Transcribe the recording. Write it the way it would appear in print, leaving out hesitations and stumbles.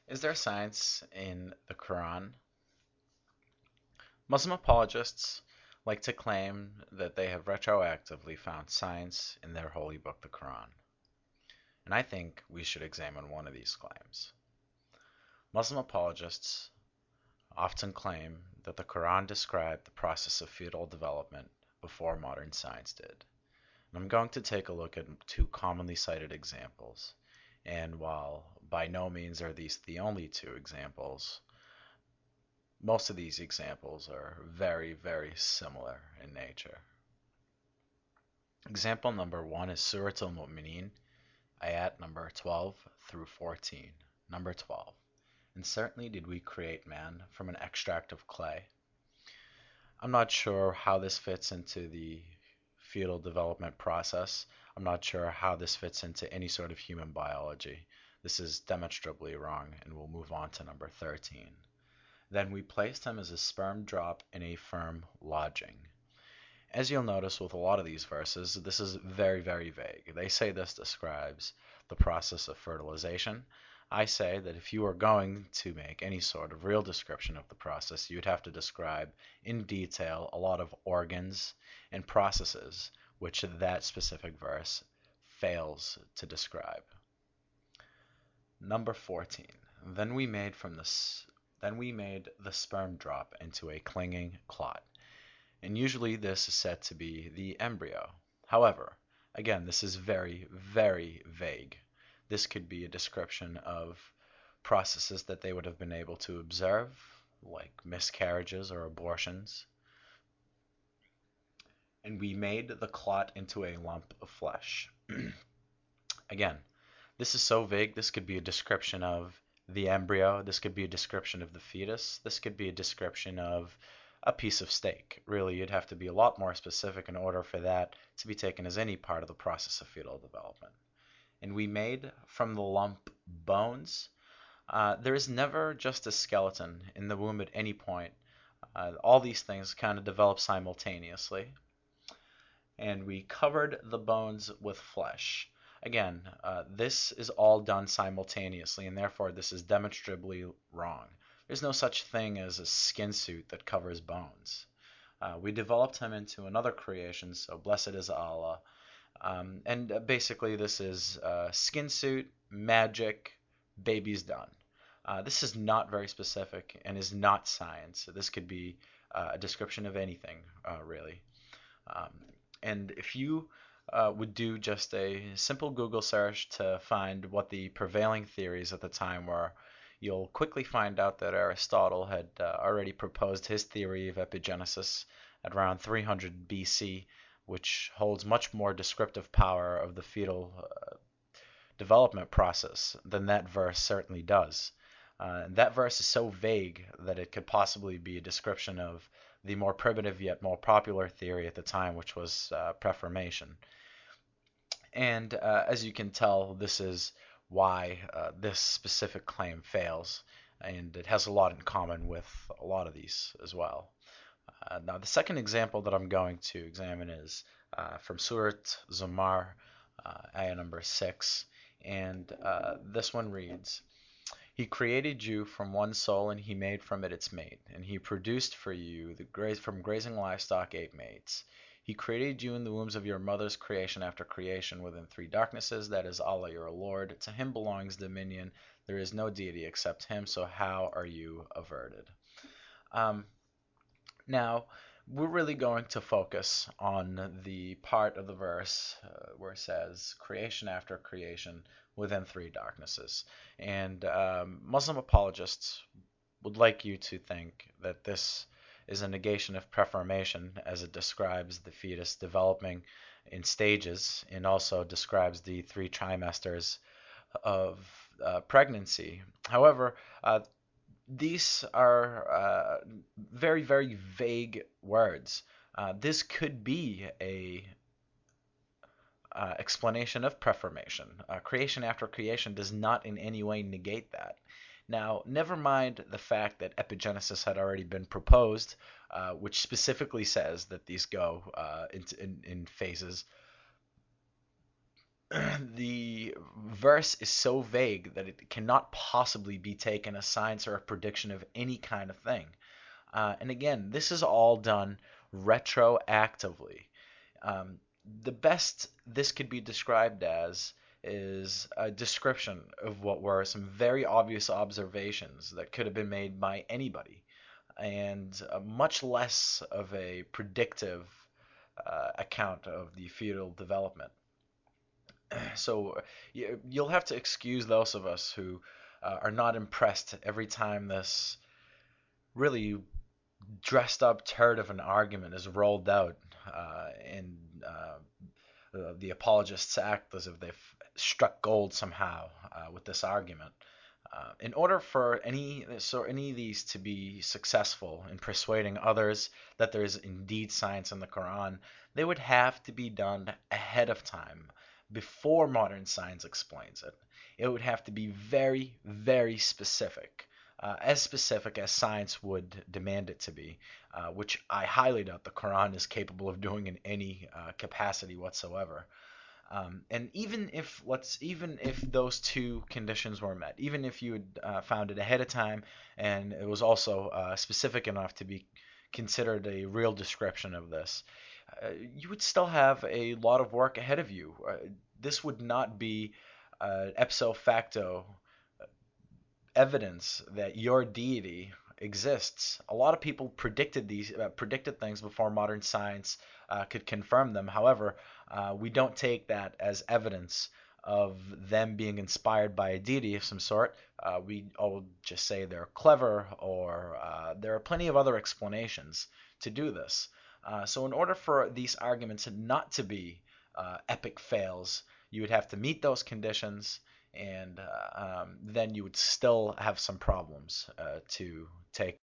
Is there science in the Quran? Muslim apologists like to claim that they have retroactively found science in their holy book, the Quran. And I think we should examine one of these claims. Muslim apologists often claim that the Quran described the process of fetal development before modern science did. And I'm going to take a look at two commonly cited examples. And while by no means are these the only two examples, most of these examples are very, very similar in nature. Example number one is Surah Al-Mu'mineen, ayat number 12 through 14. Number 12. And certainly did we create man from an extract of clay. I'm not sure how this fits into the fetal development process. I'm not sure how this fits into any sort of human biology. This is demonstrably wrong, and we'll move on to number 13. Then we placed him as a sperm drop in a firm lodging. As you'll notice with a lot of these verses, this is very, very vague. They say this describes the process of fertilization. I say that if you are going to make any sort of real description of the process, you'd have to describe in detail a lot of organs and processes which that specific verse fails to describe. Number 14. Then we made the sperm drop into a clinging clot. And usually this is said to be the embryo. However, again, this is very, very vague. This could be a description of processes that they would have been able to observe, like miscarriages or abortions. And we made the clot into a lump of flesh. Again, this is so vague, this could be a description of the embryo, this could be a description of the fetus, this could be a description of a piece of steak. Really, you'd have to be a lot more specific in order for that to be taken as any part of the process of fetal development. And we made from the lump bones. There is never just a skeleton in the womb at any point. All these things kind of develop simultaneously. And we covered the bones with flesh. Again, this is all done simultaneously, and therefore this is demonstrably wrong. There's no such thing as a skin suit that covers bones. We developed him into another creation, so blessed is Allah. And basically, this is skin suit, magic, baby's done. This is not very specific and is not science. This could be a description of anything, really. Um, and if you would do just a simple Google search to find what the prevailing theories at the time were, you'll quickly find out that Aristotle had already proposed his theory of epigenesis at around 300 BC, which holds much more descriptive power of the fetal development process than that verse certainly does. That verse is so vague that it could possibly be a description of the more primitive yet more popular theory at the time, which was preformation. And as you can tell, this is why this specific claim fails, and it has a lot in common with a lot of these as well. Now, the second example that I'm going to examine is from Surat Zumar, ayah number 6, and this one reads, He created you from one soul, and he made from it its mate, and he produced for you from grazing livestock 8 mates. He created you in the wombs of your mother's creation after creation within 3 darknesses. That is Allah your Lord. To him belongs dominion. There is no deity except him, so how are you averted? Now, we're really going to focus on the part of the verse where it says creation after creation within 3 darknesses. And Muslim apologists would like you to think that this is a negation of preformation, as it describes the fetus developing in stages and also describes the 3 trimesters of pregnancy. However, these are very, very vague words. This could be a explanation of preformation. Creation after creation does not in any way negate that. Now, never mind the fact that epigenesis had already been proposed, which specifically says that these go in phases. the verse is so vague that it cannot possibly be taken as science or a prediction of any kind of thing. And again, this is all done retroactively. Um, the best this could be described as is a description of what were some very obvious observations that could have been made by anybody, and much less of a predictive account of the fetal development. So you'll have to excuse those of us who are not impressed every time this really dressed up turd of an argument is rolled out, and the apologists act as if they've struck gold somehow with this argument. In order for any of these to be successful in persuading others that there is indeed science in the Quran, they would have to be done ahead of time, before modern science explains it. It would have to be very, very specific as science would demand it to be, which I highly doubt the Quran is capable of doing in any capacity whatsoever. And even if those two conditions were met, even if you had found it ahead of time and it was also specific enough to be considered a real description of this, you would still have a lot of work ahead of you. This would not be ipso facto evidence that your deity exists. A lot of people predicted things before modern science could confirm them. However, we don't take that as evidence of them being inspired by a deity of some sort. We all just say they're clever, or there are plenty of other explanations to do this. So, in order for these arguments not to be epic fails, you would have to meet those conditions, and then you would still have some problems to take